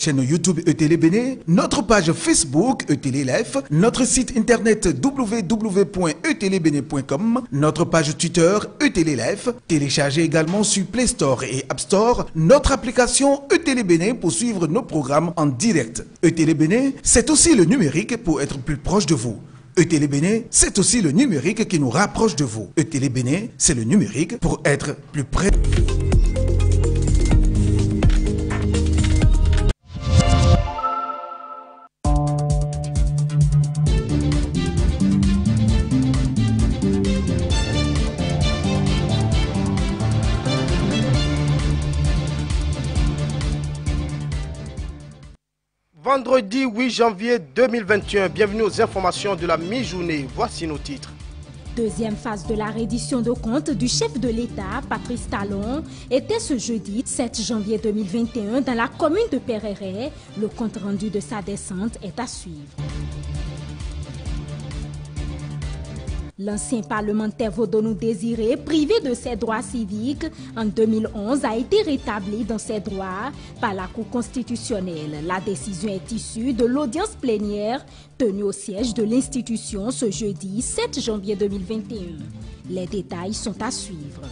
chaîne YouTube ETélé Bénin, notre page Facebook ETélé Life, notre site internet www.etelebene.com, notre page Twitter ETélé Life. Téléchargez également sur Play Store et App Store notre application ETélé Bénin pour suivre nos programmes en direct. ETélé Bénin, c'est aussi le numérique pour être plus proche de vous. ETélé Bénin, c'est aussi le numérique qui nous rapproche de vous. ETélé Bénin, c'est le numérique pour être plus près. Vendredi 8 janvier 2021, bienvenue aux informations de la mi-journée. Voici nos titres. Deuxième phase de la reddition de comptes du chef de l'État, Patrice Talon, était ce jeudi 7 janvier 2021 dans la commune de Pereret. Le compte rendu de sa descente est à suivre. L'ancien parlementaire Vodonou Désiré, privé de ses droits civiques en 2011, a été rétabli dans ses droits par la Cour constitutionnelle. La décision est issue de l'audience plénière tenue au siège de l'institution ce jeudi 7 janvier 2021. Les détails sont à suivre.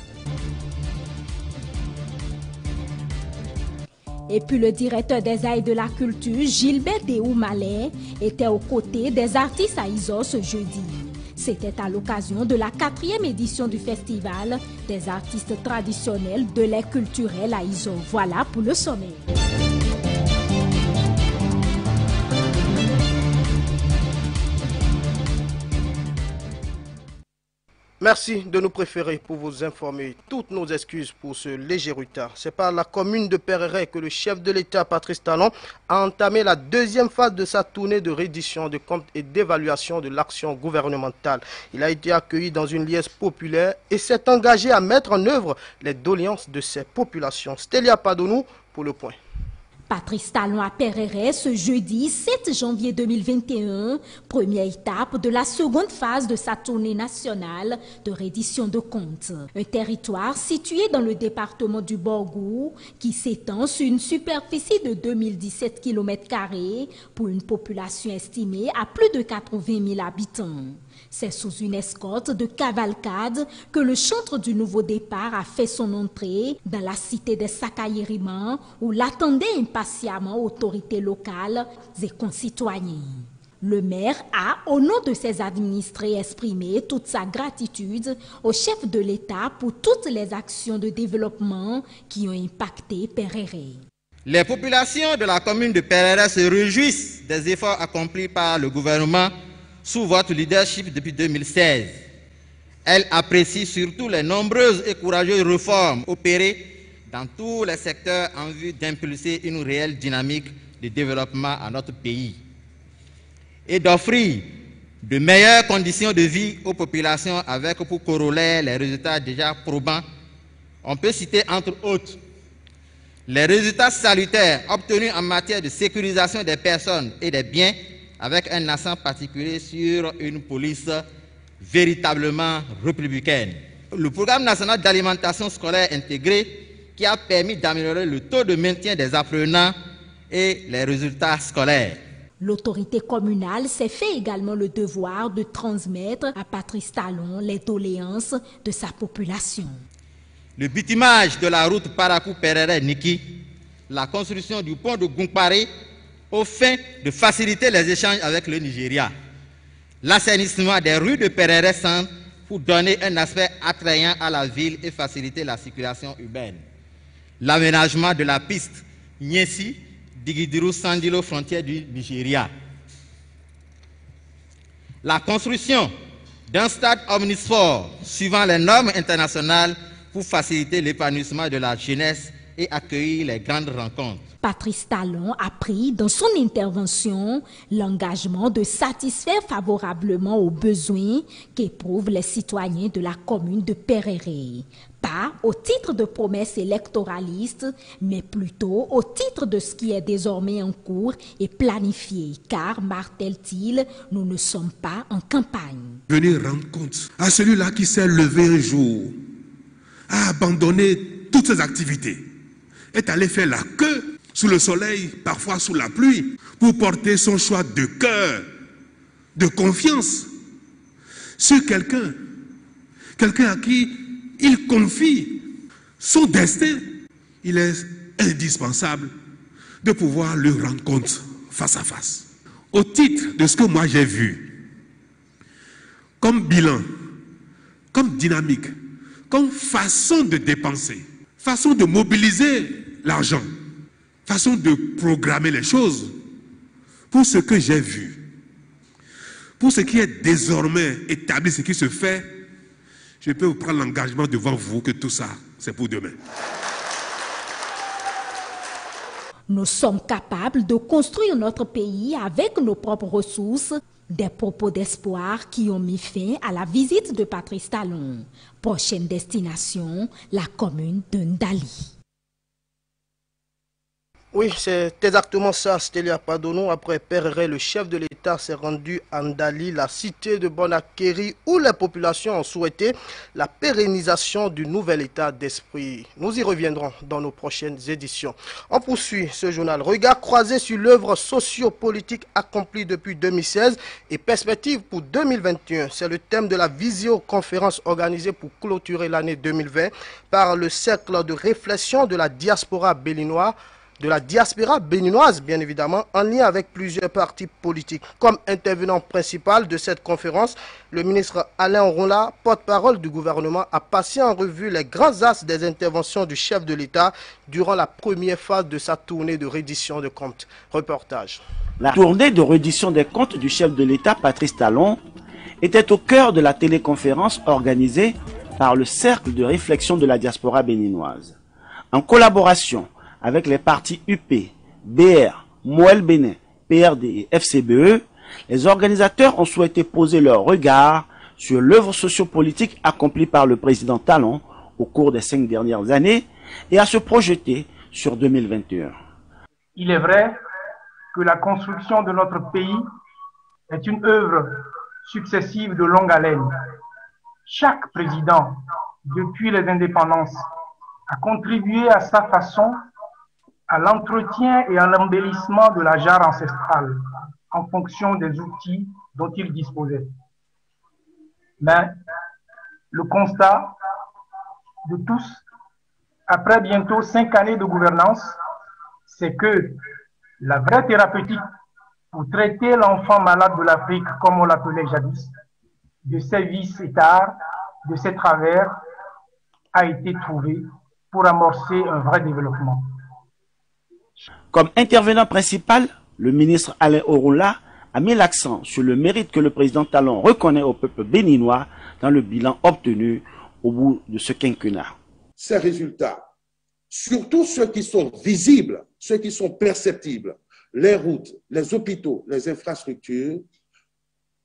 Et puis le directeur des Arts et de la Culture, Gilbert Déou-Malais, était aux côtés des artistes à Izor ce jeudi. C'était à l'occasion de la 4e édition du festival des artistes traditionnels de l'ère culturelle à Izor. Voilà pour le sommet. Merci de nous préférer pour vous informer. Toutes nos excuses pour ce léger retard. C'est par la commune de Pereret que le chef de l'État, Patrice Talon, a entamé la deuxième phase de sa tournée de reddition de comptes et d'évaluation de l'action gouvernementale. Il a été accueilli dans une liesse populaire et s'est engagé à mettre en œuvre les doléances de ces populations. Stélia Padonou pour le point. Patrice Talon à Pereret ce jeudi 7 janvier 2021, première étape de la seconde phase de sa tournée nationale de reddition de comptes. Un territoire situé dans le département du Borgou qui s'étend sur une superficie de 2017 km² pour une population estimée à plus de 80 000 habitants. C'est sous une escorte de cavalcade que le chantre du nouveau départ a fait son entrée dans la cité des Sakayeriman où l'attendaient impatiemment autorités locales et concitoyens. Le maire a, au nom de ses administrés, exprimé toute sa gratitude au chef de l'État pour toutes les actions de développement qui ont impacté Pereret. Les populations de la commune de Pereret se réjouissent des efforts accomplis par le gouvernement sous votre leadership depuis 2016. Elle apprécie surtout les nombreuses et courageuses réformes opérées dans tous les secteurs en vue d'impulser une réelle dynamique de développement à notre pays et d'offrir de meilleures conditions de vie aux populations avec pour corollaire les résultats déjà probants. On peut citer entre autres les résultats salutaires obtenus en matière de sécurisation des personnes et des biens avec un accent particulier sur une police véritablement républicaine. Le programme national d'alimentation scolaire intégrée qui a permis d'améliorer le taux de maintien des apprenants et les résultats scolaires. L'autorité communale s'est fait également le devoir de transmettre à Patrice Talon les doléances de sa population. Le bitumage de la route Parakou-Pereret-Niki, la construction du pont de Gunkpare, au fin de faciliter les échanges avec le Nigeria. L'assainissement des rues de Pereret Centre pour donner un aspect attrayant à la ville et faciliter la circulation urbaine. L'aménagement de la piste Nyesi, Digidiru-Sandilo, frontière du Nigeria. La construction d'un stade omnisport suivant les normes internationales pour faciliter l'épanouissement de la jeunesse et accueillir les grandes rencontres. Patrice Talon a pris dans son intervention l'engagement de satisfaire favorablement aux besoins qu'éprouvent les citoyens de la commune de Pereret. Pas au titre de promesses électoralistes, mais plutôt au titre de ce qui est désormais en cours et planifié. Car, martèle-t-il, nous ne sommes pas en campagne. Venir rendre compte à celui-là qui s'est levé un jour, a abandonné toutes ses activités, est allé faire la queue sous le soleil, parfois sous la pluie, pour porter son choix de cœur, de confiance sur quelqu'un à qui il confie son destin. Il est indispensable de pouvoir lui rendre compte face à face. Au titre de ce que moi j'ai vu, comme bilan, comme dynamique, comme façon de dépenser, façon de mobiliser l'argent, façon de programmer les choses, pour ce que j'ai vu, pour ce qui est désormais établi, ce qui se fait, je peux vous prendre l'engagement devant vous que tout ça, c'est pour demain. Nous sommes capables de construire notre pays avec nos propres ressources. Des propos d'espoir qui ont mis fin à la visite de Patrice Talon. Prochaine destination, la commune de Ndali. Oui, c'est exactement ça, Stélia Padono. Après Perere, le chef de l'État s'est rendu à Ndali, la cité de Bonakeri, où les populations ont souhaité la pérennisation du nouvel état d'esprit. Nous y reviendrons dans nos prochaines éditions. On poursuit ce journal. Regard croisé sur l'œuvre socio-politique accomplie depuis 2016 et perspective pour 2021. C'est le thème de la visioconférence organisée pour clôturer l'année 2020 par le cercle de réflexion de la diaspora béninoise. Bien évidemment, en lien avec plusieurs partis politiques. Comme intervenant principal de cette conférence, le ministre Alain Orunla, porte-parole du gouvernement, a passé en revue les grands axes des interventions du chef de l'État durant la première phase de sa tournée de reddition de comptes. Reportage. La tournée de reddition des comptes du chef de l'État, Patrice Talon, était au cœur de la téléconférence organisée par le Cercle de réflexion de la diaspora béninoise. En collaboration avec les partis UP, BR, Moël Bénin, PRD et FCBE, les organisateurs ont souhaité poser leur regard sur l'œuvre sociopolitique accomplie par le président Talon au cours des 5 dernières années et à se projeter sur 2021. Il est vrai que la construction de notre pays est une œuvre successive de longue haleine. Chaque président, depuis les indépendances, a contribué à sa façon à l'entretien et à l'embellissement de la jarre ancestrale en fonction des outils dont il disposait. Mais le constat de tous, après bientôt 5 années de gouvernance, c'est que la vraie thérapeutique pour traiter l'enfant malade de l'Afrique, comme on l'appelait jadis, de ses vices et tares, de ses travers, a été trouvée pour amorcer un vrai développement. Comme intervenant principal, le ministre Alain Orunla a mis l'accent sur le mérite que le président Talon reconnaît au peuple béninois dans le bilan obtenu au bout de ce quinquennat. Ces résultats, surtout ceux qui sont visibles, ceux qui sont perceptibles, les routes, les hôpitaux, les infrastructures,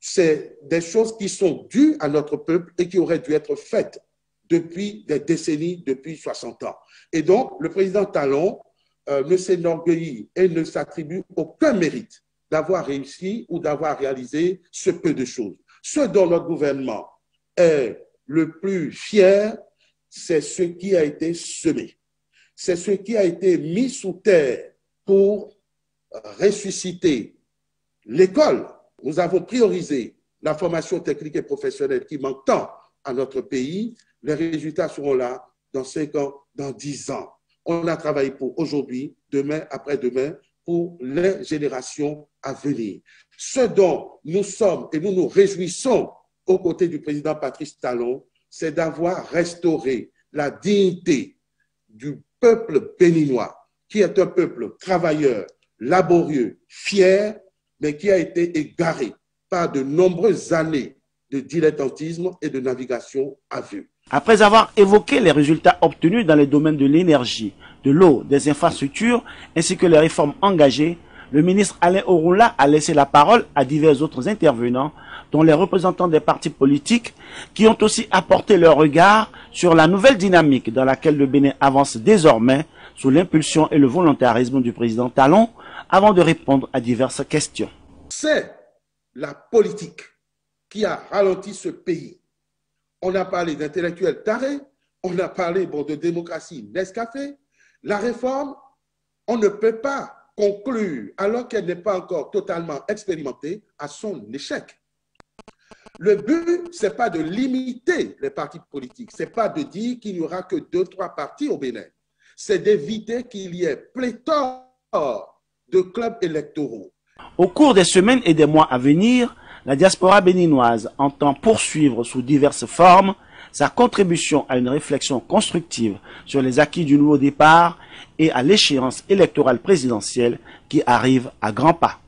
c'est des choses qui sont dues à notre peuple et qui auraient dû être faites depuis des décennies, depuis 60 ans. Et donc, le président Talon ne s'enorgueillit et ne s'attribue aucun mérite d'avoir réussi ou d'avoir réalisé ce peu de choses. Ce dont notre gouvernement est le plus fier, c'est ce qui a été semé. C'est ce qui a été mis sous terre pour ressusciter l'école. Nous avons priorisé la formation technique et professionnelle qui manque tant à notre pays. Les résultats seront là dans 5 ans, dans 10 ans. On a travaillé pour aujourd'hui, demain, après-demain, pour les générations à venir. Ce dont nous sommes et nous nous réjouissons aux côtés du président Patrice Talon, c'est d'avoir restauré la dignité du peuple béninois, qui est un peuple travailleur, laborieux, fier, mais qui a été égaré par de nombreuses années de dilettantisme et de navigation à vue. Après avoir évoqué les résultats obtenus dans les domaines de l'énergie, de l'eau, des infrastructures, ainsi que les réformes engagées, le ministre Alain Orunla a laissé la parole à divers autres intervenants, dont les représentants des partis politiques, qui ont aussi apporté leur regard sur la nouvelle dynamique dans laquelle le Bénin avance désormais sous l'impulsion et le volontarisme du président Talon, avant de répondre à diverses questions. C'est la politique qui a ralenti ce pays. On a parlé d'intellectuels tarés, on a parlé de démocratie Nescafé. La réforme On ne peut pas conclure, alors qu'elle n'est pas encore totalement expérimentée, à son échec. Le but, ce n'est pas de limiter les partis politiques, ce n'est pas de dire qu'il n'y aura que 2-3 partis au Bénin, c'est d'éviter qu'il y ait pléthore de clubs électoraux. Au cours des semaines et des mois à venir, la diaspora béninoise entend poursuivre sous diverses formes sa contribution à une réflexion constructive sur les acquis du nouveau départ et à l'échéance électorale présidentielle qui arrive à grands pas.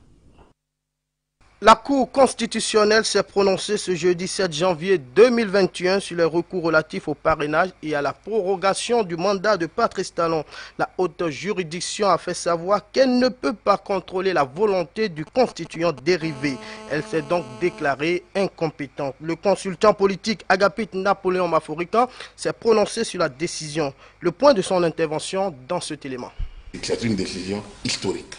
La Cour constitutionnelle s'est prononcée ce jeudi 7 janvier 2021 sur les recours relatifs au parrainage et à la prorogation du mandat de Patrice Talon. La haute juridiction a fait savoir qu'elle ne peut pas contrôler la volonté du constituant dérivé. Elle s'est donc déclarée incompétente. Le consultant politique Agapit Napoléon Maforican s'est prononcé sur la décision. Le point de son intervention dans cet élément. C'est une décision historique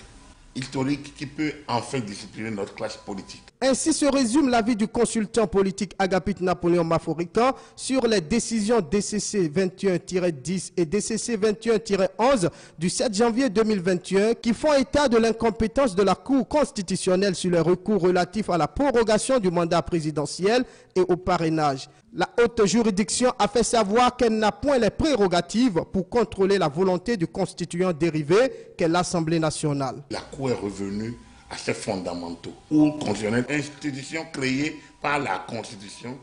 qui peut enfin discipliner notre classe politique. Ainsi se résume l'avis du consultant politique Agapit Napoléon Maforican sur les décisions DCC 21-10 et DCC 21-11 du 7 janvier 2021 qui font état de l'incompétence de la Cour constitutionnelle sur les recours relatifs à la prorogation du mandat présidentiel et au parrainage. La haute juridiction a fait savoir qu'elle n'a point les prérogatives pour contrôler la volonté du constituant dérivé qu'est l'Assemblée nationale. La Cour est revenue à ses fondamentaux. Cour constitutionnelle, institution créée par la Constitution,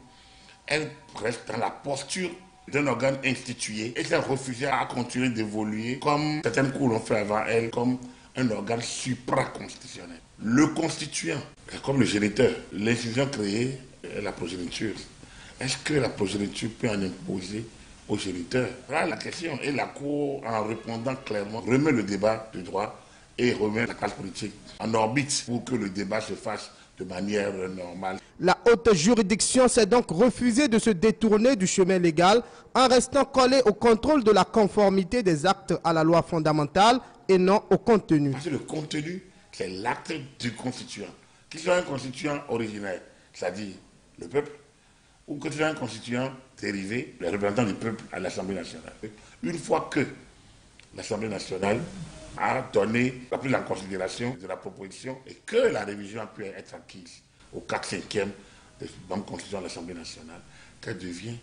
elle reste dans la posture d'un organe institué et s'est refusée à continuer d'évoluer comme certaines cours l'ont fait avant elle, comme un organe supraconstitutionnel. Le constituant, comme le géniteur, l'institution créée est la progéniture. Est-ce que la progéniture peut en imposer au géniteur? Voilà la question. Et la Cour, en répondant clairement, remet le débat du droit et remet la classe politique en orbite pour que le débat se fasse de manière normale. La haute juridiction s'est donc refusée de se détourner du chemin légal en restant collée au contrôle de la conformité des actes à la loi fondamentale et non au contenu. Parce que le contenu, c'est l'acte du constituant. Qu'il soit un constituant originaire, c'est-à-dire le peuple, ou que ce soit un constituant dérivé, les représentants du peuple à l'Assemblée nationale. Une fois que l'Assemblée nationale a donné, a pris en considération de la proposition et que la révision a pu être acquise au 4/5e des membres constituants de l'Assemblée nationale, qu'elle devient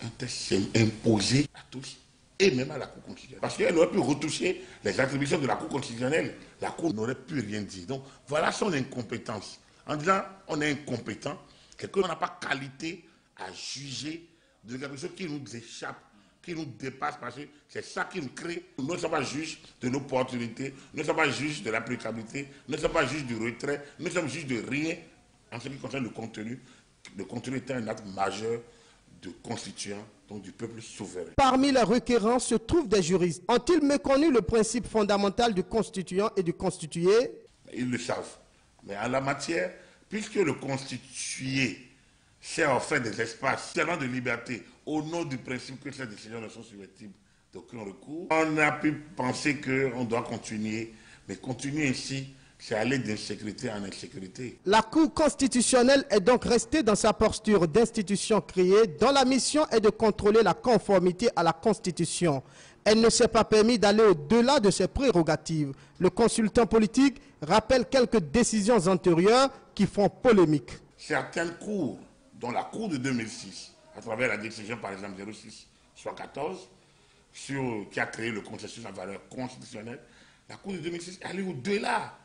un texte imposé à tous et même à la Cour constitutionnelle. Parce qu'elle aurait pu retoucher les attributions de la Cour constitutionnelle. La Cour n'aurait plus rien dit. Donc voilà son incompétence. En disant on est incompétent, c'est qu'on n'a pas qualité à juger de quelque chose qui nous échappe, qui nous dépasse, parce que c'est ça qui nous crée. Nous ne sommes pas juges de l'opportunité, nous ne sommes pas juges de l'applicabilité, nous ne sommes pas juges du retrait, nous sommes juges de rien en ce qui concerne le contenu. Le contenu étant un acte majeur de constituant, donc du peuple souverain. Parmi les requérants se trouvent des juristes. Ont-ils méconnu le principe fondamental du constituant et du constitué? Ils le savent. Mais en la matière, puisque le constitué s'est offert des espaces tellement de liberté au nom du principe que ces décisions ne sont susceptibles d'aucun recours, on a pu penser qu'on doit continuer, mais continuer ainsi, c'est aller d'insécurité en insécurité. La Cour constitutionnelle est donc restée dans sa posture d'institution créée dont la mission est de contrôler la conformité à la Constitution. Elle ne s'est pas permis d'aller au-delà de ses prérogatives. Le consultant politique rappelle quelques décisions antérieures qui font polémique. Certaines cours, dont la Cour de 2006, à travers la décision par exemple 06-14, qui a créé le consensus en valeur constitutionnelle, la Cour de 2006 est allée au-delà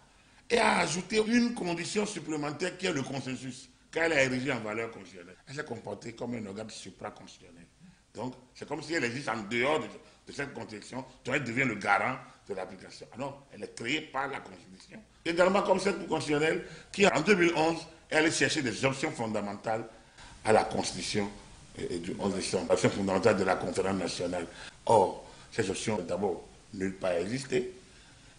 et a ajouté une condition supplémentaire qui est le consensus, qu'elle a érigé en valeur constitutionnelle. Elle s'est comportée comme un organe supraconstitutionnel. Donc, c'est comme si elle existe en dehors de cette constitution, dont elle devient le garant de l'application. Alors, elle est créée par la Constitution. Également comme cette Cour constitutionnelle qui, en 2011, elle allait chercher des options fondamentales à la Constitution du 11 décembre, options fondamentales de la Conférence nationale. Or, ces options, d'abord, nulle part existé,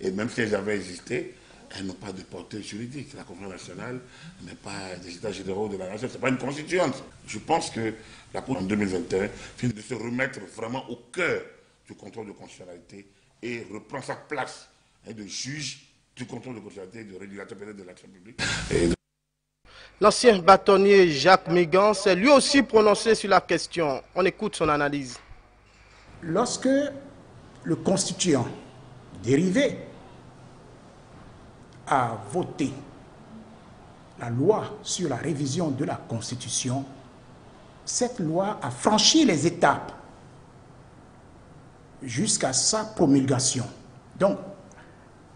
et même si elles avaient existé, elles n'ont pas de portée juridique. La Conférence nationale n'est pas des États généraux de la nation, ce n'est pas une constituante. Je pense que la Cour en 2021 finit de se remettre vraiment au cœur du contrôle de constitutionnalité et reprend sa place de juge du contrôle de constitutionnalité, de régulateur de l'action publique. L'ancien bâtonnier Jacques Mégan s'est lui aussi prononcé sur la question. On écoute son analyse. Lorsque le constituant dérivé a voté la loi sur la révision de la Constitution, cette loi a franchi les étapes jusqu'à sa promulgation. Donc,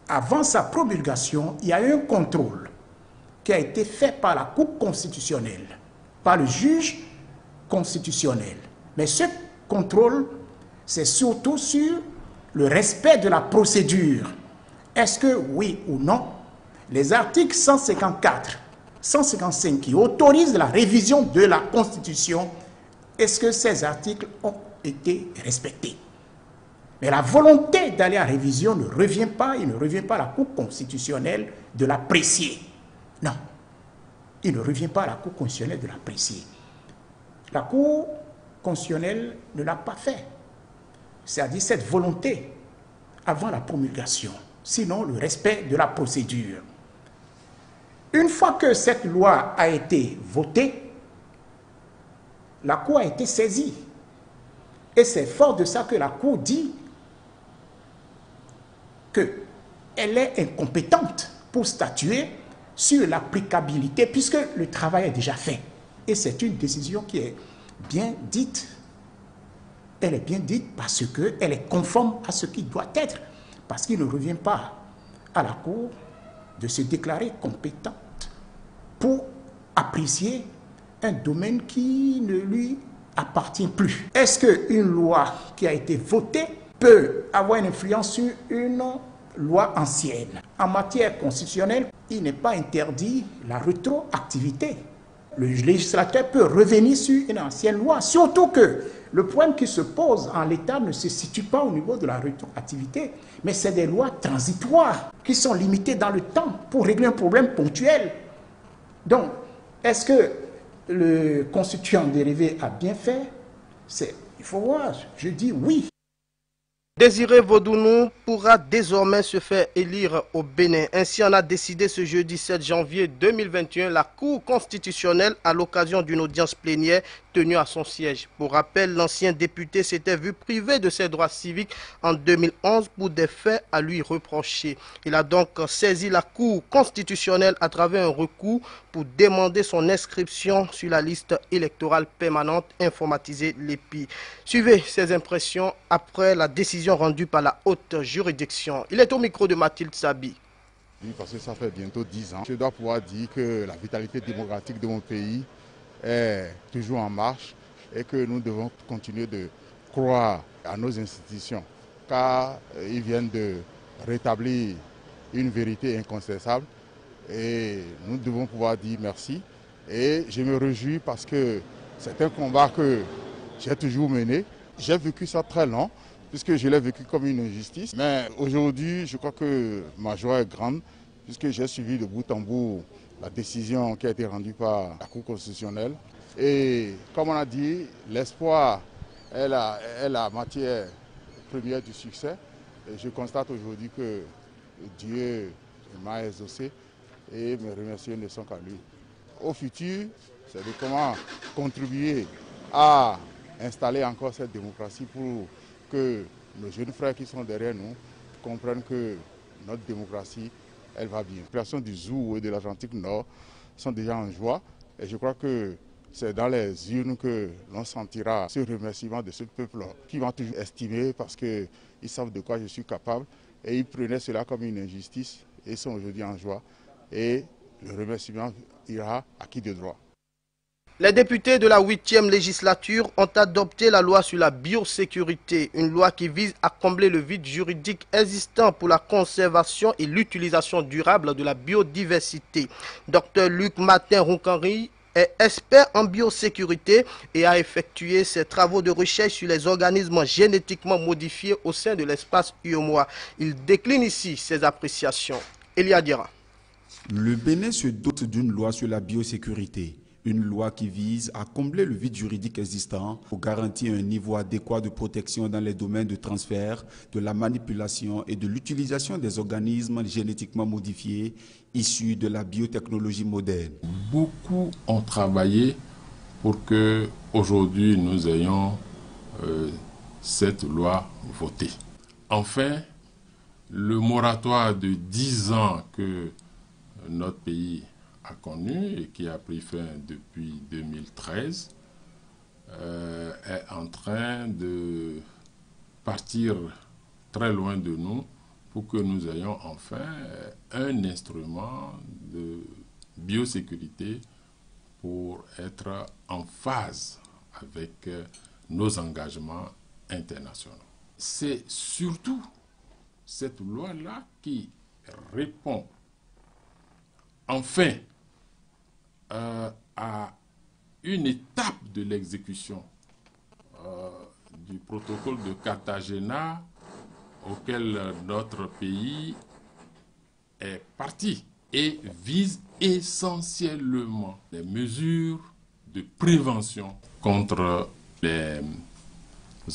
avant sa promulgation, il y a eu un contrôle qui a été fait par la Cour constitutionnelle, par le juge constitutionnel. Mais ce contrôle, c'est surtout sur le respect de la procédure. Est-ce que, oui ou non, les articles 154, 155 qui autorisent la révision de la Constitution, est-ce que ces articles ont été respectés? Mais la volonté d'aller à révision ne revient pas, il ne revient pas à la Cour constitutionnelle de l'apprécier. Non, il ne revient pas à la Cour constitutionnelle de l'apprécier. La Cour constitutionnelle ne l'a pas fait. C'est-à-dire cette volonté avant la promulgation, sinon le respect de la procédure. Une fois que cette loi a été votée, la Cour a été saisie. Et c'est fort de ça que la Cour dit qu'elle est incompétente pour statuer sur l'applicabilité, puisque le travail est déjà fait. Et c'est une décision qui est bien dite. Elle est bien dite parce qu'elle est conforme à ce qui doit être. Parce qu'il ne revient pas à la Cour de se déclarer compétente pour apprécier un domaine qui ne lui appartient plus. Est-ce qu'une loi qui a été votée peut avoir une influence sur une loi ancienne? En matière constitutionnelle, il n'est pas interdit la rétroactivité. Le législateur peut revenir sur une ancienne loi, surtout que le problème qui se pose en l'état ne se situe pas au niveau de la rétroactivité, mais c'est des lois transitoires qui sont limitées dans le temps pour régler un problème ponctuel. Donc, est-ce que le constituant dérivé a bien fait? Il faut voir, je dis oui. Désiré Vodounou pourra désormais se faire élire au Bénin. Ainsi en a décidé ce jeudi 7 janvier 2021 la Cour constitutionnelle à l'occasion d'une audience plénière tenue à son siège. Pour rappel, l'ancien député s'était vu privé de ses droits civiques en 2011 pour des faits à lui reprocher. Il a donc saisi la Cour constitutionnelle à travers un recours pour demander son inscription sur la liste électorale permanente informatisée l'EPI. Suivez ses impressions après la décision rendue par la haute juridiction. Il est au micro de Mathilde Sabi. Oui, parce que ça fait bientôt 10 ans. Je dois pouvoir dire que la vitalité démocratique de mon pays est toujours en marche et que nous devons continuer de croire à nos institutions car ils viennent de rétablir une vérité incontestable et nous devons pouvoir dire merci. Et je me réjouis parce que c'est un combat que j'ai toujours mené. J'ai vécu ça très long puisque je l'ai vécu comme une injustice. Mais aujourd'hui, je crois que ma joie est grande puisque j'ai suivi de bout en bout la décision qui a été rendue par la Cour constitutionnelle. Et comme on a dit, l'espoir est la matière première du succès. Et je constate aujourd'hui que Dieu m'a exaucé et mes remerciements ne sont qu'à lui. Au futur, c'est de comment contribuer à installer encore cette démocratie pour que nos jeunes frères qui sont derrière nous comprennent que notre démocratie, elle va bien. Les populations du Zou et de l'Atlantique Nord sont déjà en joie et je crois que c'est dans les urnes que l'on sentira ce remerciement de ce peuple qui va toujours estimer parce qu'ils savent de quoi je suis capable et ils prenaient cela comme une injustice et sont aujourd'hui en joie et le remerciement ira à qui de droit. Les députés de la 8e législature ont adopté la loi sur la biosécurité, une loi qui vise à combler le vide juridique existant pour la conservation et l'utilisation durable de la biodiversité. Dr Luc Martin-Roukanri est expert en biosécurité et a effectué ses travaux de recherche sur les organismes génétiquement modifiés au sein de l'espace UEMOA. Il décline ici ses appréciations. Elia Dira. Le Bénin se dote d'une loi sur la biosécurité. Une loi qui vise à combler le vide juridique existant pour garantir un niveau adéquat de protection dans les domaines de transfert, de la manipulation et de l'utilisation des organismes génétiquement modifiés issus de la biotechnologie moderne. Beaucoup ont travaillé pour que aujourd'hui nous ayons cette loi votée. Enfin, le moratoire de 10 ans que notre pays a connu et qui a pris fin depuis 2013 est en train de partir très loin de nous pour que nous ayons enfin un instrument de biosécurité pour être en phase avec nos engagements internationaux. C'est surtout cette loi-là qui répond enfin à une étape de l'exécution du protocole de Cartagena auquel notre pays est parti et vise essentiellement les mesures de prévention contre les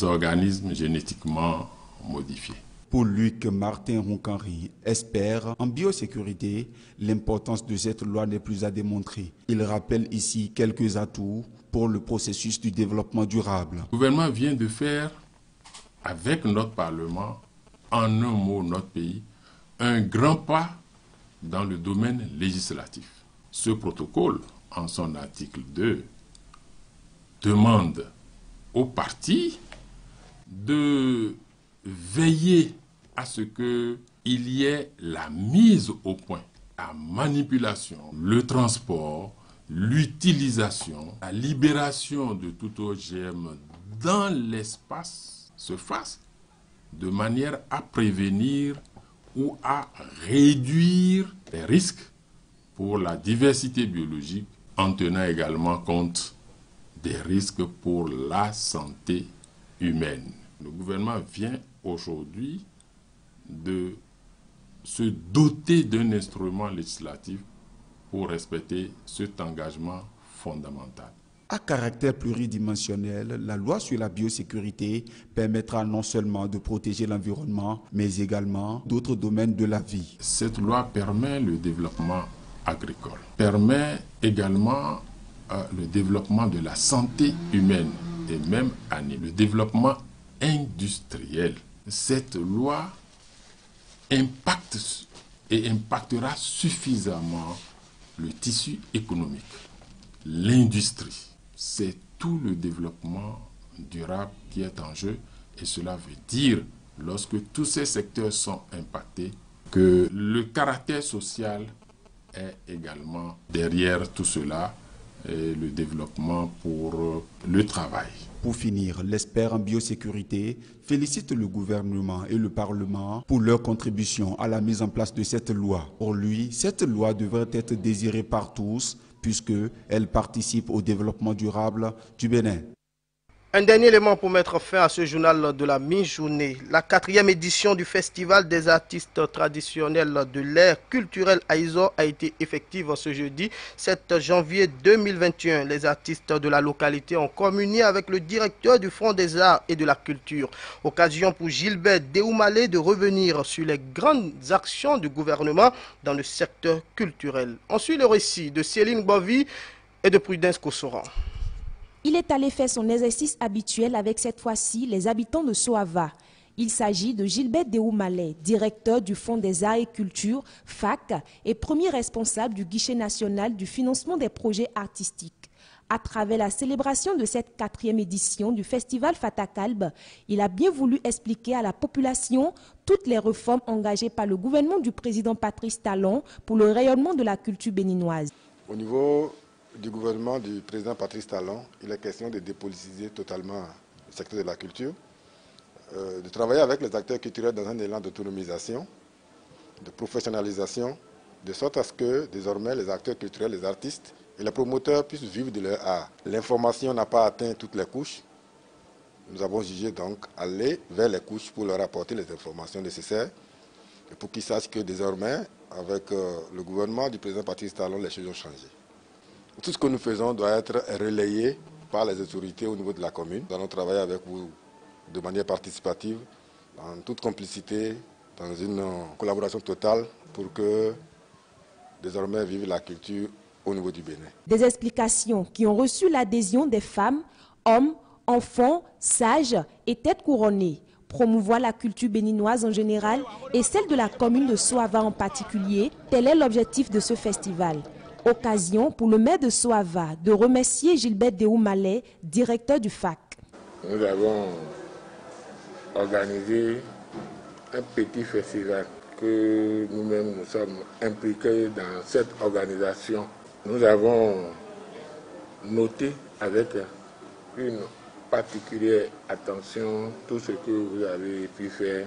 organismes génétiquement modifiés. Pour Luc Martin Roncanry espère en biosécurité, l'importance de cette loi n'est plus à démontrer. Il rappelle ici quelques atouts pour le processus du développement durable. Le gouvernement vient de faire, avec notre Parlement, en un mot notre pays, un grand pas dans le domaine législatif. Ce protocole, en son article 2, demande aux partis de veiller à ce qu'il y ait la mise au point, la manipulation, le transport, l'utilisation, la libération de tout OGM dans l'espace se fasse de manière à prévenir ou à réduire les risques pour la diversité biologique en tenant également compte des risques pour la santé humaine. Le gouvernement vient aujourd'hui de se doter d'un instrument législatif pour respecter cet engagement fondamental. À caractère pluridimensionnel, la loi sur la biosécurité permettra non seulement de protéger l'environnement, mais également d'autres domaines de la vie. Cette loi permet le développement agricole, permet également le développement de la santé humaine et même le développement industriel. Cette loi impacte et impactera suffisamment le tissu économique, l'industrie. C'est tout le développement durable qui est en jeu et cela veut dire, lorsque tous ces secteurs sont impactés, que le caractère social est également derrière tout cela et le développement pour le travail. Pour finir, l'expert en biosécurité félicite le gouvernement et le Parlement pour leur contribution à la mise en place de cette loi. Pour lui, cette loi devrait être désirée par tous puisqu'elle participe au développement durable du Bénin. Un dernier élément pour mettre fin à ce journal de la mi-journée. La 4e édition du Festival des artistes traditionnels de l'ère culturelle Aïzo a été effective ce jeudi 7 janvier 2021. Les artistes de la localité ont communié avec le directeur du Fonds des Arts et de la Culture. Occasion pour Gilbert Déoumalé de revenir sur les grandes actions du gouvernement dans le secteur culturel. On suit le récit de Céline Bovy et de Prudence Kossoran. Il est allé faire son exercice habituel avec cette fois-ci les habitants de Soava. Il s'agit de Gilbert Déoumalé, directeur du Fonds des Arts et Culture, FAC, et premier responsable du guichet national du financement des projets artistiques. À travers la célébration de cette 4e édition du Festival Fatakalb, il a bien voulu expliquer à la population toutes les réformes engagées par le gouvernement du président Patrice Talon pour le rayonnement de la culture béninoise. Au niveau du gouvernement du président Patrice Talon, il est question de dépolitiser totalement le secteur de la culture, de travailler avec les acteurs culturels dans un élan d'autonomisation, de professionnalisation, de sorte à ce que désormais les acteurs culturels, les artistes et les promoteurs puissent vivre de leur art. L'information n'a pas atteint toutes les couches. Nous avons jugé donc aller vers les couches pour leur apporter les informations nécessaires et pour qu'ils sachent que désormais, avec le gouvernement du président Patrice Talon, les choses ont changé. Tout ce que nous faisons doit être relayé par les autorités au niveau de la commune. Nous allons travailler avec vous de manière participative, en toute complicité, dans une collaboration totale pour que désormais vive la culture au niveau du Bénin. Des explications qui ont reçu l'adhésion des femmes, hommes, enfants, sages et têtes couronnées. Promouvoir la culture béninoise en général et celle de la commune de Soava en particulier, tel est l'objectif de ce festival. Occasion pour le maire de Soava de remercier Gilbert Déoumalé, directeur du FAC. Nous avons organisé un petit festival que nous-mêmes nous sommes impliqués dans cette organisation. Nous avons noté avec une particulière attention tout ce que vous avez pu faire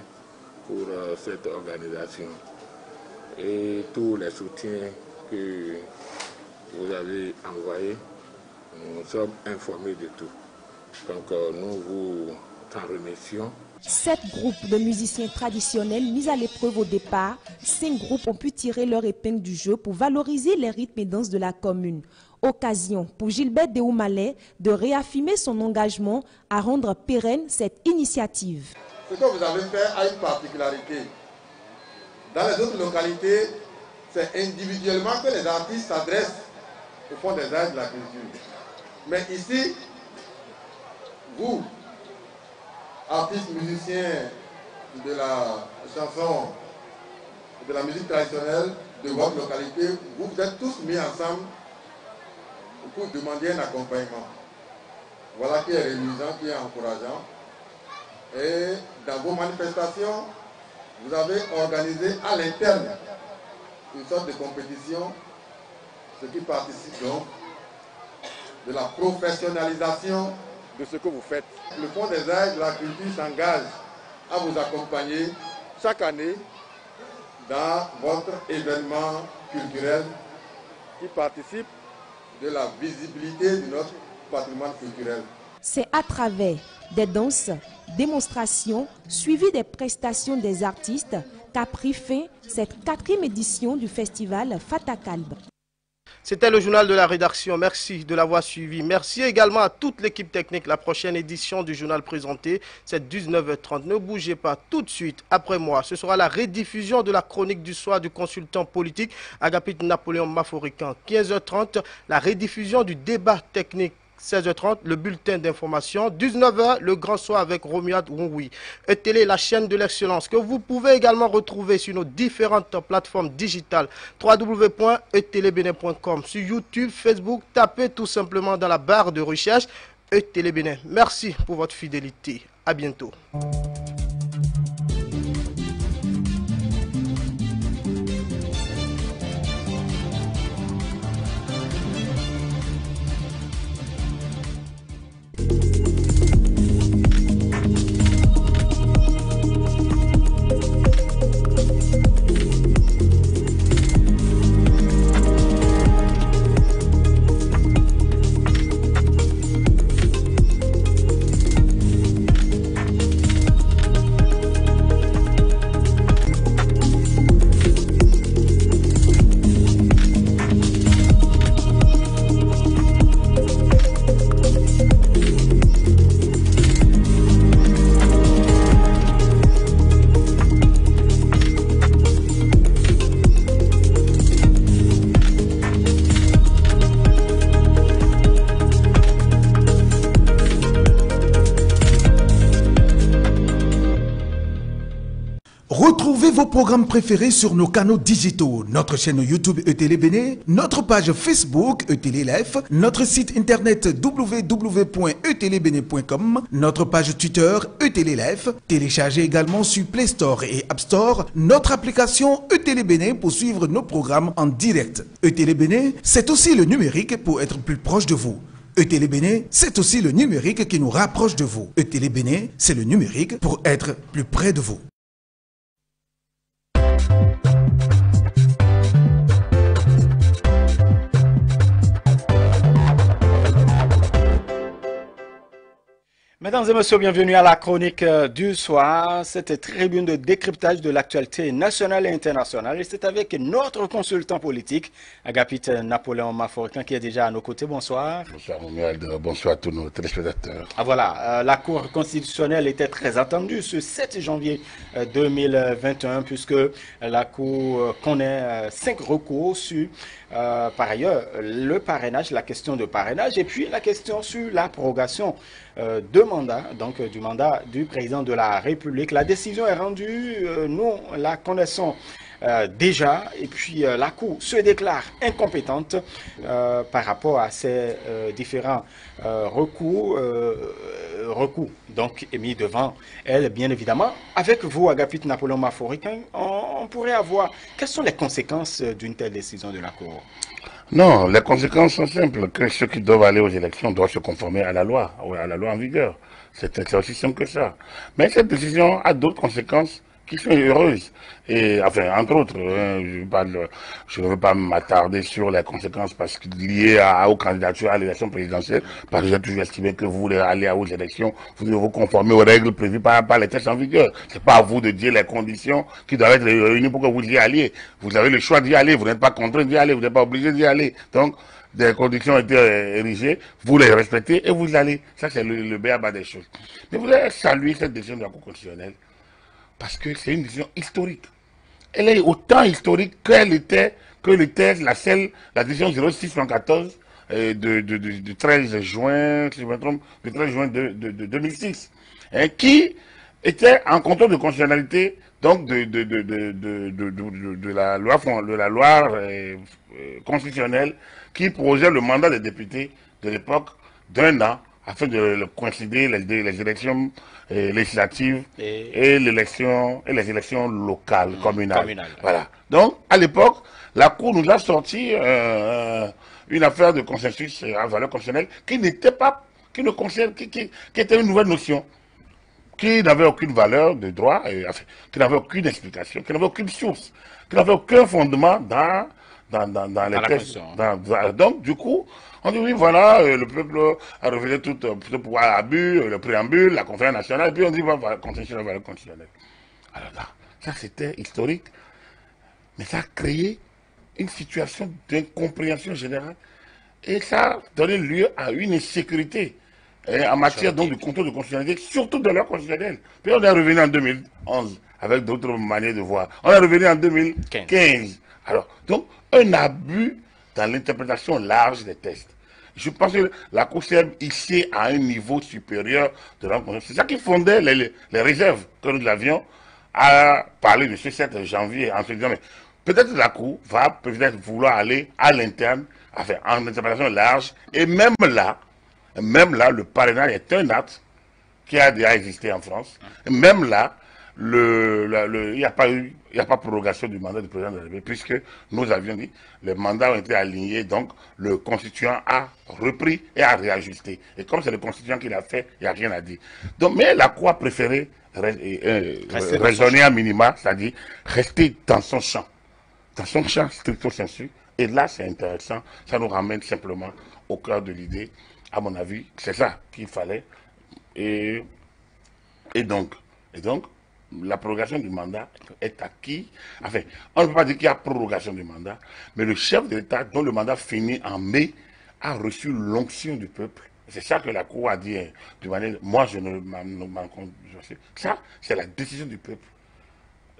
pour cette organisation et tous les soutiens que vous avez envoyés. Nous sommes informés de tout. Donc nous vous en remercions. 7 groupes de musiciens traditionnels mis à l'épreuve au départ, 5 groupes ont pu tirer leur épingle du jeu pour valoriser les rythmes et danses de la commune. Occasion pour Gilbert Déoumalé de réaffirmer son engagement à rendre pérenne cette initiative. Ce que vous avez fait a une particularité. Dans les autres localités, c'est individuellement que les artistes s'adressent au fond des arts de la culture. Mais ici, vous, artistes musiciens de la chanson, de la musique traditionnelle de votre localité, vous vous êtes tous mis ensemble pour demander un accompagnement. Voilà qui est réjouissant, qui est encourageant. Et dans vos manifestations, vous avez organisé à l'interne une sorte de compétition, ce qui participe donc de la professionnalisation de ce que vous faites. Le Fonds des arts et de la culture s'engage à vous accompagner chaque année dans votre événement culturel qui participe de la visibilité de notre patrimoine culturel. C'est à travers des danses, démonstrations, suivies des prestations des artistes qu'a pris fin cette 4e édition du festival Fatakalb. C'était le journal de la rédaction. Merci de l'avoir suivi. Merci également à toute l'équipe technique. La prochaine édition du journal présenté, c'est 19h30. Ne bougez pas tout de suite. Après moi, ce sera la rediffusion de la chronique du soir du consultant politique Agapit Napoléon Maforican. 15h30, la rediffusion du débat technique. 16h30, le bulletin d'information. 19h, le grand soir avec Romuald Wongoui. E-Télé, la chaîne de l'excellence, que vous pouvez également retrouver sur nos différentes plateformes digitales. www.etelebene.com. Sur YouTube, Facebook, tapez tout simplement dans la barre de recherche E-Télé Bénin. Merci pour votre fidélité. À bientôt. Retrouvez vos programmes préférés sur nos canaux digitaux, notre chaîne YouTube E-Télé Bénin, notre page Facebook E-Télé Live, notre site internet www.etelebene.com, notre page Twitter E-Télé Live. Téléchargez également sur Play Store et App Store notre application E-Télé Bénin pour suivre nos programmes en direct. E-Télé Bénin, c'est aussi le numérique pour être plus proche de vous. E-Télé Bénin, c'est aussi le numérique qui nous rapproche de vous. E-Télé Bénin, c'est le numérique pour être plus près de vous. Mesdames et messieurs, bienvenue à la chronique du soir, cette tribune de décryptage de l'actualité nationale et internationale. Et c'est avec notre consultant politique, Agapit Napoléon Maforican, qui est déjà à nos côtés. Bonsoir. Bonsoir Romuald, bonsoir à tous nos téléspectateurs. Ah voilà, la Cour constitutionnelle était très attendue ce 7 janvier 2021, puisque la Cour connaît 5 recours sur, par ailleurs, le parrainage, la question de parrainage, et puis la question sur la prorogation de mandat mandat, donc du mandat du président de la République. La décision est rendue, nous la connaissons déjà, et puis la Cour se déclare incompétente par rapport à ces différents recours donc émis devant elle, bien évidemment. Avec vous, Agapit Napoléon Maforicain, on pourrait avoir... Quelles sont les conséquences d'une telle décision de la Cour? Non, les conséquences sont simples, que ceux qui doivent aller aux élections doivent se conformer à la loi en vigueur. C'est aussi simple que ça. Mais cette décision a d'autres conséquences qui sont heureuses. Et, enfin, entre autres, je ne veux pas m'attarder sur les conséquences parce que liées aux candidatures à l'élection présidentielle, parce que j'ai toujours estimé que vous voulez aller aux élections, vous devez vous conformer aux règles prévues par les textes en vigueur. C'est pas à vous de dire les conditions qui doivent être réunies pour que vous y alliez. Vous avez le choix d'y aller, vous n'êtes pas contraint d'y aller, vous n'êtes pas obligé d'y aller. Donc, des conditions ont été érigées, vous les respectez et vous allez. Ça, c'est le b.a.-ba des choses. Mais vous voulez saluer cette décision de la Cour constitutionnelle parce que c'est une décision historique. Elle est autant historique la décision 0614 du 13 juin, si je me trompe, du 13 juin de 2006, hein, qui était en contrôle de constitutionnalité donc de la loi constitutionnelle qui proposait le mandat des députés de l'époque d'un an afin de coïncider les élections législatives et les élections locales, communales. Voilà. Donc, à l'époque, la Cour nous a sorti une affaire de consensus à valeur constitutionnelle qui était une nouvelle notion, qui n'avait aucune valeur de droit, qui n'avait aucune explication, qui n'avait aucune source, qui n'avait aucun fondement dans les textes. Donc, du coup, on dit oui, voilà, le peuple a refusé tout pouvoir à abus, le préambule, la conférence nationale, et puis on dit voilà, valeur constitutionnelle. Alors là, ça c'était historique, mais ça a créé une situation d'incompréhension générale, et ça a donné lieu à une insécurité en matière donc de contrôle de constitutionnalité, surtout de l'heure constitutionnelle. Puis on est revenu en 2011 avec d'autres manières de voir. On est revenu en 2015. Alors, donc, un abus dans l'interprétation large des textes. Je pense que la Cour s'est ici à un niveau supérieur de la Constitution. C'est ça qui fondait les réserves que nous avions à parler de ce 7 janvier en se disant, mais peut-être la Cour va peut-être vouloir aller à l'interne, enfin, en interprétation large, et même là, le parrainage est un acte qui a déjà existé en France. Et même là, il n'y a pas prorogation du mandat du président de la République, puisque nous avions dit, les mandats ont été alignés, donc le constituant a repris et a réajusté. Et comme c'est le constituant qui l'a fait, il n'y a rien à dire. Donc, mais la Cour a préféré raisonner à minima, c'est-à-dire rester dans son champ stricto sensu. Et là, c'est intéressant, ça nous ramène simplement au cœur de l'idée. À mon avis, c'est ça qu'il fallait. Et donc, la prorogation du mandat est acquis. Enfin, on ne peut pas dire qu'il y a prorogation du mandat, mais le chef de l'État, dont le mandat finit en mai, a reçu l'onction du peuple. C'est ça que la Cour a dit de manière... Moi, je ne m'en compte. Ça, c'est la décision du peuple.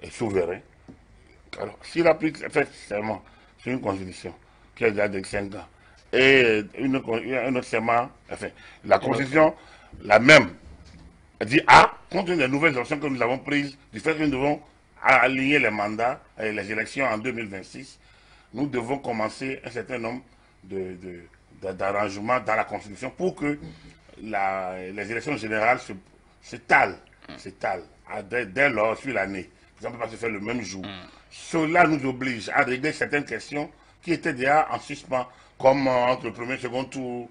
Et souverain. Alors, s'il applique, effectivement, c'est une constitution qui a déjà de 5 ans. Et un autre serment, enfin, la Constitution, la même, dit compte tenu des nouvelles options que nous avons prises, du fait que nous devons aligner les mandats et les élections en 2026, nous devons commencer un certain nombre d'arrangements dans la Constitution pour que les élections générales s'étalent dès lors sur l'année. Ça ne peut pas se faire le même jour. Cela nous oblige à régler certaines questions qui étaient déjà en suspens, comme entre le premier et le second tour.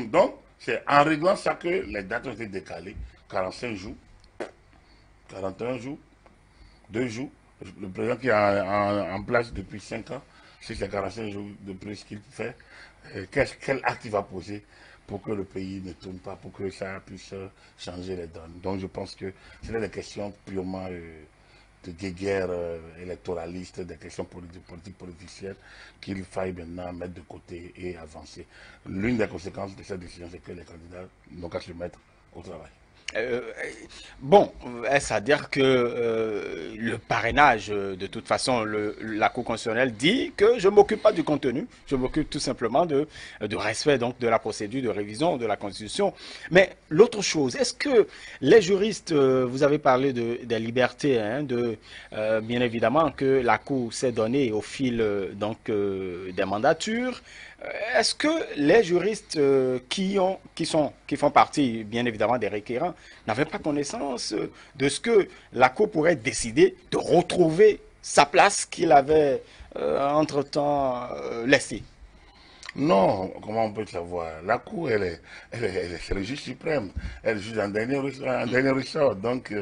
Donc, c'est en réglant ça que les dates ont été décalées. 45 jours, 41 jours, 2 jours. Le président qui est en place depuis 5 ans, si c'est 45 jours de plus qu'il fait, quel acte il va poser pour que le pays ne tourne pas, pour que ça puisse changer les donnes. Donc je pense que c'est des questions purement de guéguerre électoraliste, des questions politiciennes qu'il faille maintenant mettre de côté et avancer. L'une des conséquences de cette décision, c'est que les candidats n'ont qu'à se mettre au travail. Bon, est-ce à dire que le parrainage, de toute façon, la Cour constitutionnelle dit que je ne m'occupe pas du contenu, je m'occupe tout simplement de respect donc, de la procédure de révision de la Constitution. Mais l'autre chose, est-ce que les juristes, vous avez parlé des libertés, hein, bien évidemment que la Cour s'est donnée au fil des mandatures, est-ce que les juristes qui font partie, bien évidemment, des requérants, n'avaient pas connaissance de ce que la Cour pourrait décider de retrouver sa place qu'il avait entre-temps laissée? Non, comment on peut savoir? La Cour, c'est le juge suprême. Elle juge en dernier ressort. Donc,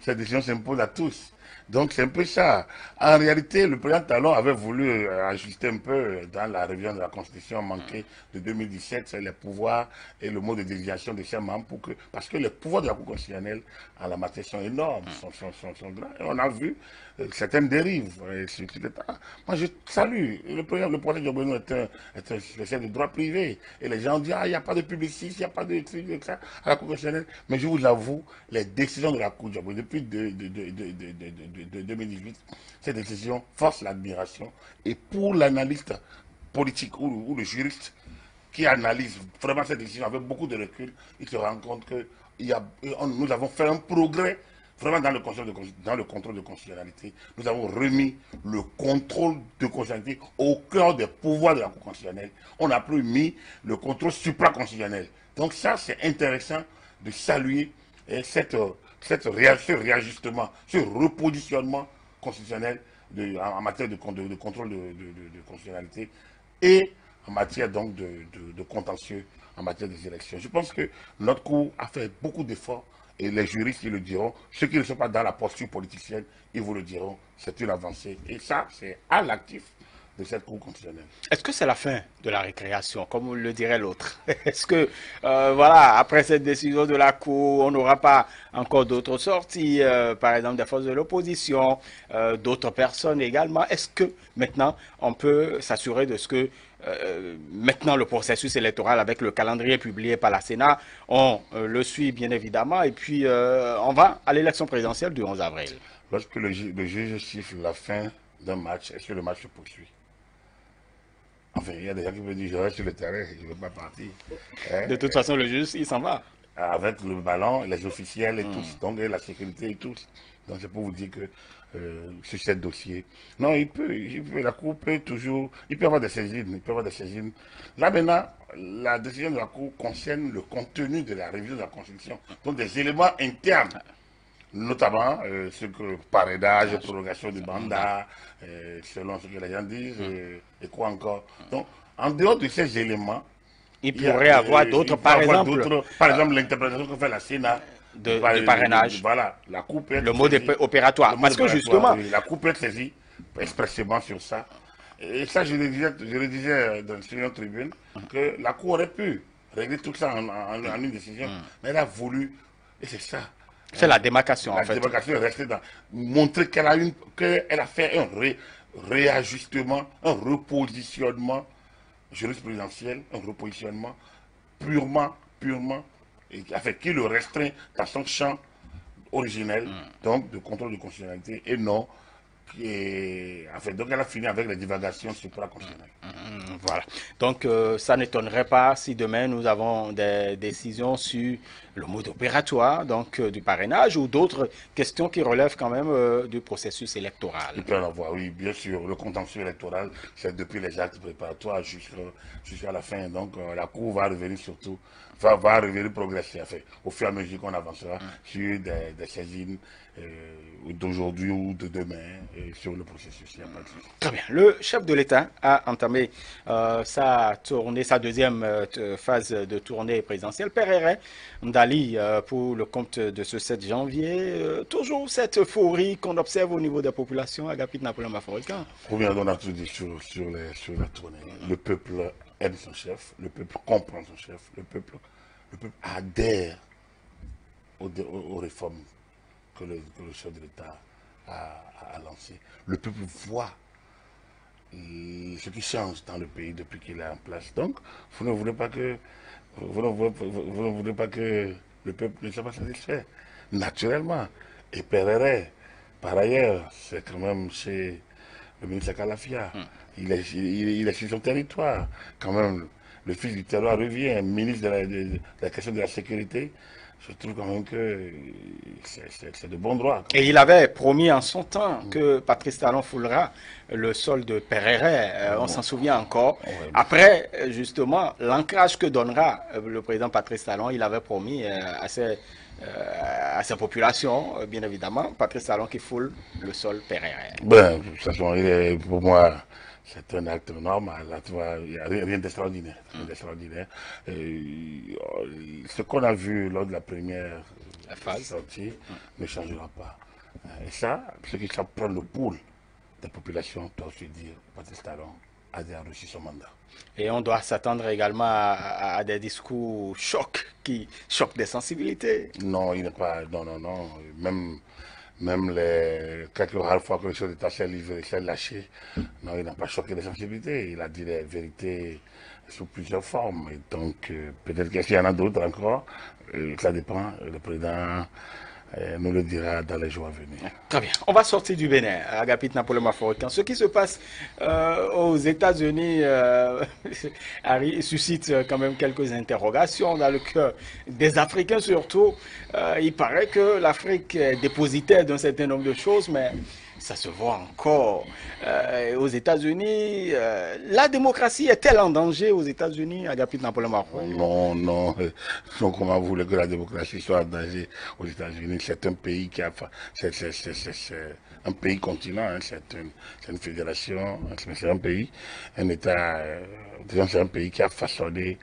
cette décision s'impose à tous. Donc, c'est un peu ça. En réalité, le président Talon avait voulu ajuster un peu dans la révision de la Constitution manquée de 2017, c'est les pouvoirs et le mode de désignation de ses membres parce que les pouvoirs de la Cour constitutionnelle en la matière sont énormes, sont grands. Et on a vu certaines dérives. Moi, je salue. Le procès de Jobono est un chef de droit privé. Et les gens disent, il n'y a pas de publicité, il n'y a pas de truc de ça à la Cour constitutionnelle. Mais je vous avoue, les décisions de la Cour de Jobono, depuis 2018, ces décisions forcent l'admiration. Et pour l'analyste politique ou le juriste qui analyse vraiment ces décisions avec beaucoup de recul, il se rend compte que nous avons fait un progrès vraiment dans le contrôle de constitutionnalité. Nous avons remis le contrôle de constitutionnalité au cœur des pouvoirs de la Cour constitutionnelle. On n'a plus mis le contrôle supraconstitutionnel. Donc ça, c'est intéressant de saluer ce réajustement, ce repositionnement constitutionnel en matière de contrôle de constitutionnalité et en matière donc de contentieux, en matière des élections. Je pense que notre Cour a fait beaucoup d'efforts et les juristes, ils le diront. Ceux qui ne sont pas dans la posture politicienne, ils vous le diront. C'est une avancée. Et ça, c'est à l'actif de cette Cour constitutionnelle. Est-ce que c'est la fin de la récréation, comme le dirait l'autre? Est-ce que, voilà, après cette décision de la Cour, on n'aura pas encore d'autres sorties, par exemple des forces de l'opposition, d'autres personnes également? Est-ce que maintenant, on peut s'assurer de ce que maintenant le processus électoral avec le calendrier publié par la Sénat, on le suit bien évidemment, et puis on va à l'élection présidentielle du 11 avril. Lorsque le juge siffle la fin d'un match, est-ce que le match se poursuit? Enfin, il y a des gens qui me disent, je reste sur le terrain, je ne veux pas partir. Hein? De toute façon, le juge, il s'en va. Avec le ballon, les officiels et tous, donc et la sécurité et tous. Donc c'est pour vous dire que sur ce dossier, non, la Cour peut toujours, il peut y avoir des saisines, Là maintenant, la décision de la Cour concerne le contenu de la révision de la Constitution, donc des éléments internes, notamment ce que parrainage, prorogation du mandat, selon ce que les gens disent, et quoi encore. Donc, en dehors de ces éléments, il pourrait y avoir d'autres, par exemple, l'interprétation que fait la Sénat du parrainage. Voilà, la Cour peut être le mot opératoire. Parce que justement, la Cour peut être saisie expressément sur ça. Et ça, je le disais sur une tribune, que la Cour aurait pu régler tout ça en une décision. Mais elle a voulu, et c'est ça. C'est la démarcation, en fait. La démarcation est restée dans... Montrer qu'elle a fait un réajustement, un repositionnement jurisprudentiel, un repositionnement purement, et qui le restreint dans son champ originel, donc de contrôle de constitutionnalité, et non, donc elle a fini avec les divagations supraconstitutionnelles. Voilà. Donc ça n'étonnerait pas si demain nous avons des décisions sur le mode opératoire, donc du parrainage ou d'autres questions qui relèvent quand même du processus électoral. Il peut en avoir, oui, bien sûr. Le contentieux électoral, c'est depuis les actes préparatoires jusqu'à la fin. Donc la Cour va revenir surtout, va revenir progresser, enfin, au fur et à mesure qu'on avancera sur des saisines d'aujourd'hui ou de demain sur le processus. Très bien. Le chef de l'État a entamé sa deuxième phase de tournée présidentielle. Père Ndali, pour le compte de ce 7 janvier, toujours cette euphorie qu'on observe au niveau des populations, Agapit Napoléon Maforika. Combien on a tout dit sur la tournée. Le peuple aime son chef, le peuple comprend son chef, le peuple adhère aux réformes que le chef de l'État a lancées. Le peuple voit ce qui change dans le pays depuis qu'il est en place. Donc, vous ne voulez pas que le peuple ne s'est pas satisfait, naturellement. Et Pereret, par ailleurs, c'est quand même chez le ministre Kalafia. Il est sur son territoire. Quand même, le fils du terroir revient, ministre de la question de la sécurité. Je trouve quand même que c'est de bon droit. Et il avait promis en son temps que Patrice Talon foulera le sol de Pereret, on s'en souvient encore. Après, justement, l'ancrage que donnera le président Patrice Talon, il avait promis à sa population, bien évidemment, Patrice Talon qui foule le sol Pereret. Ben, de toute façon, pour moi, c'est un acte normal. Là, tu vois, il n'y a rien d'extraordinaire. Ce qu'on a vu lors de la première sortie ne changera pas. Et ça, ceux qui savent prendre le pouls des populations doivent se dire Patrice Talon a déjà reçu son mandat. Et on doit s'attendre également à des discours qui choquent des sensibilités. Non, il n'est pas. Non. Même les quelques rares fois que le chef d'État s'est livré, s'est lâché, non, il n'a pas choqué les sensibilités. Il a dit les vérités sous plusieurs formes. Et donc, peut-être qu'il y en a d'autres encore. Ça dépend. Le président nous le dira dans les jours à venir. Très bien. On va sortir du Bénin, Agapit Napoléon Mafourican. Ce qui se passe aux États-Unis suscite quand même quelques interrogations dans le cœur des Africains surtout. Il paraît que l'Afrique est dépositaire d'un certain nombre de choses, mais ça se voit encore. Aux États-Unis, la démocratie est-elle en danger aux États-Unis, Agapit Napoléon Mafourican? Non. Comment vous voulez que la démocratie soit en danger aux États-Unis? C'est un pays qui a... C'est un pays continent, hein, c'est une fédération, c'est un pays, un État... c'est un pays qui a façonné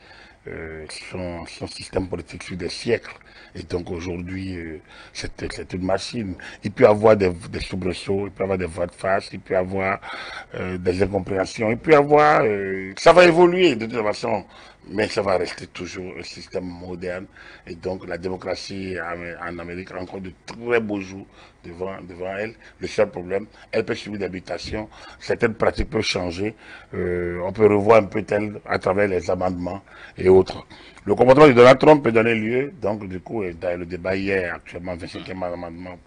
son système politique sur des siècles. Et donc aujourd'hui, c'est une machine. Il peut y avoir des soubresauts, il peut y avoir des voix de face, il peut y avoir des incompréhensions, il peut y avoir... ça va évoluer de toute façon, mais ça va rester toujours un système moderne. Et donc la démocratie en Amérique a encore de très beaux jours devant elle. Le seul problème, elle peut subir des mutations, certaines pratiques peuvent changer, on peut revoir un peu tel à travers les amendements et autres. Le comportement de Donald Trump peut donner lieu, donc du coup, dans le débat hier, actuellement, 25e amendement,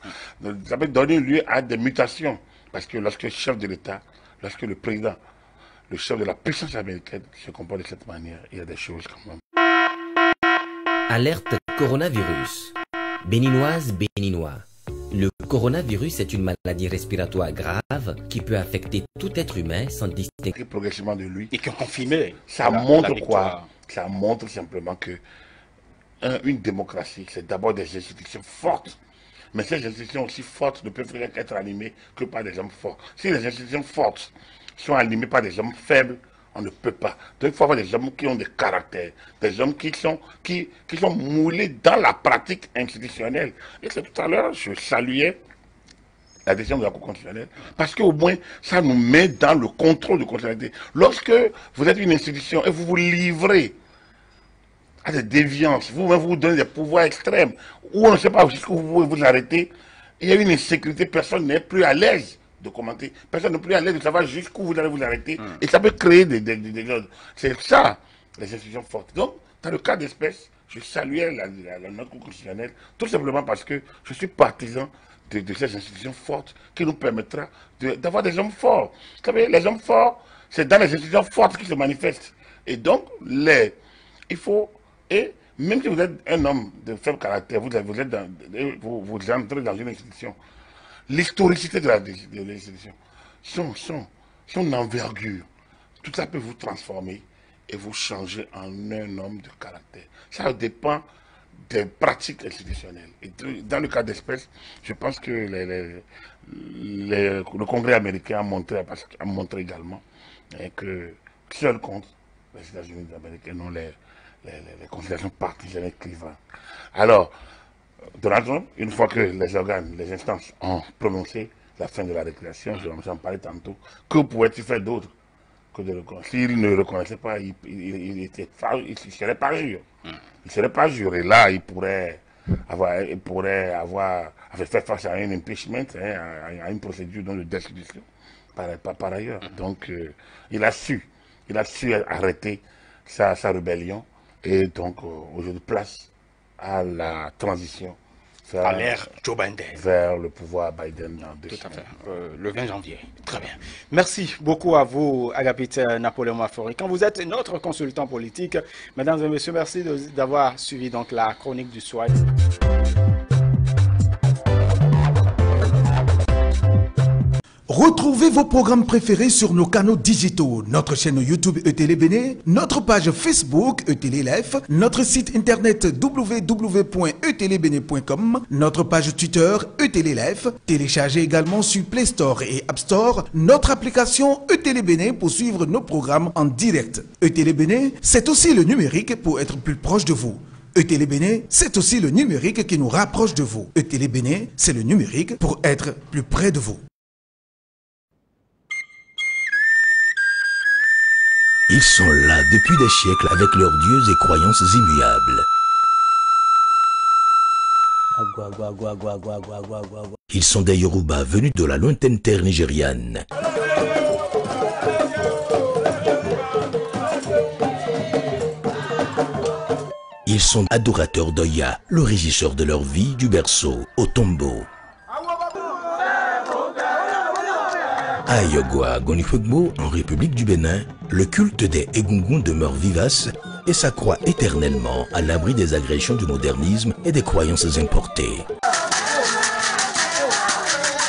ça peut donner lieu à des mutations. Parce que lorsque le chef de l'État, lorsque le président, le chef de la puissance américaine se comporte de cette manière, il y a des choses quand même. Alerte coronavirus. Béninoise, Béninois. Le coronavirus est une maladie respiratoire grave qui peut affecter tout être humain sans distinction. Progressivement de lui. Et qui est confirmé. Ça montre quoi? Ça montre simplement que une démocratie, c'est d'abord des institutions fortes. Mais ces institutions aussi fortes ne peuvent être animées que par des hommes forts. Si les institutions fortes sont animées par des hommes faibles, on ne peut pas. Donc il faut avoir des hommes qui ont des caractères, des hommes qui sont moulés dans la pratique institutionnelle. Et c'est tout à l'heure, je saluais la décision de la Cour constitutionnelle, parce qu'au moins, ça nous met dans le contrôle de constitutionnalité. Lorsque vous êtes une institution et vous vous livrez à des déviances, vous-même vous donnez des pouvoirs extrêmes, ou on ne sait pas jusqu'où vous pouvez vous arrêter, il y a une insécurité, personne n'est plus à l'aise de commenter, personne n'est plus à l'aise de savoir jusqu'où vous allez vous arrêter, et ça peut créer des choses. C'est ça, les institutions fortes. Donc, dans le cas d'espèce, je saluais notre Cour constitutionnelle, tout simplement parce que je suis partisan de ces institutions fortes qui nous permettra d'avoir des hommes forts. Vous savez, les hommes forts, c'est dans les institutions fortes qu'ils se manifestent. Et donc, il faut, et même si vous êtes un homme de faible caractère, vous entrez dans une institution, l'historicité de l'institution, son envergure, tout ça peut vous transformer et vous changer en un homme de caractère. Ça dépend des pratiques institutionnelles. Et dans le cas d'espèce, je pense que le Congrès américain a montré également que seul contre les États-Unis d'Amérique et non les considérations partisanes clivantes. Alors, Donald Trump, une fois que les instances ont prononcé la fin de la récréation, je en parlais tantôt, que pourrait-il faire d'autre que de le reconnaître? S'il ne le reconnaissait pas, il ne serait pas juré. Il ne serait pas juré. Là, il pourrait avoir fait face à un impeachment, à une procédure de destitution par ailleurs. Donc, il a su arrêter sa rébellion et donc aujourd'hui place à la transition à l'ère Joe Biden vers le pouvoir Biden dans 2 semaines. Tout à fait, le 20 janvier. Très bien. Merci beaucoup à vous, Agapite Napoléon Mafori. Quand vous êtes notre consultant politique, mesdames et messieurs, merci d'avoir suivi donc la chronique du soir. Retrouvez vos programmes préférés sur nos canaux digitaux, notre chaîne YouTube ETélé Bénin, notre page Facebook ETélé Life, notre site internet www.etelebene.com, notre page Twitter ETélé Life. Téléchargez également sur Play Store et App Store notre application ETélé Bénin pour suivre nos programmes en direct. ETélé Bénin, c'est aussi le numérique pour être plus proche de vous. ETélé Bénin, c'est aussi le numérique qui nous rapproche de vous. ETélé Bénin, c'est le numérique pour être plus près de vous. Ils sont là depuis des siècles avec leurs dieux et croyances immuables. Ils sont des Yoruba venus de la lointaine terre nigériane. Ils sont adorateurs d'Oya, le régisseur de leur vie du berceau au tombeau. À Ayogua, Gonifogbo, en République du Bénin, le culte des Egungun demeure vivace et s'accroît éternellement à l'abri des agressions du modernisme et des croyances importées.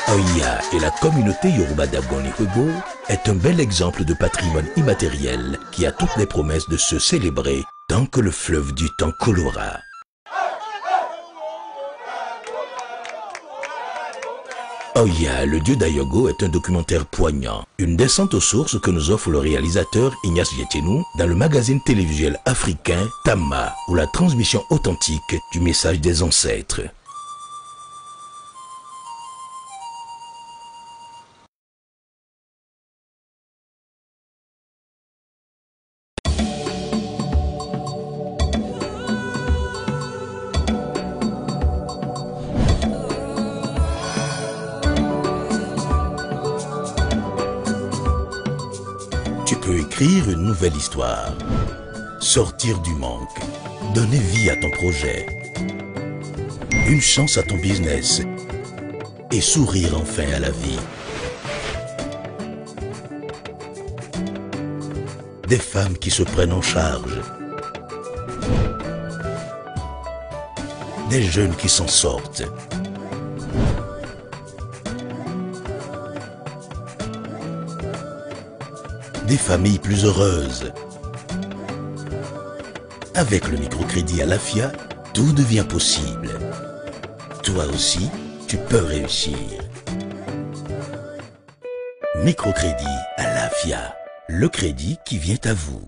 Oya et la communauté Yoruba d'Abgonifogbo est un bel exemple de patrimoine immatériel qui a toutes les promesses de se célébrer tant que le fleuve du temps coulera. Oya, le dieu d'Ayogo, est un documentaire poignant, une descente aux sources que nous offre le réalisateur Ignace Yetiénou dans le magazine télévisuel africain Tama, ou la transmission authentique du message des ancêtres. Écrire une nouvelle histoire, sortir du manque, donner vie à ton projet, une chance à ton business et sourire enfin à la vie. Des femmes qui se prennent en charge, des jeunes qui s'en sortent. Des familles plus heureuses. Avec le microcrédit à l'AFIA, tout devient possible. Toi aussi, tu peux réussir. Microcrédit à l'AFIA, le crédit qui vient à vous.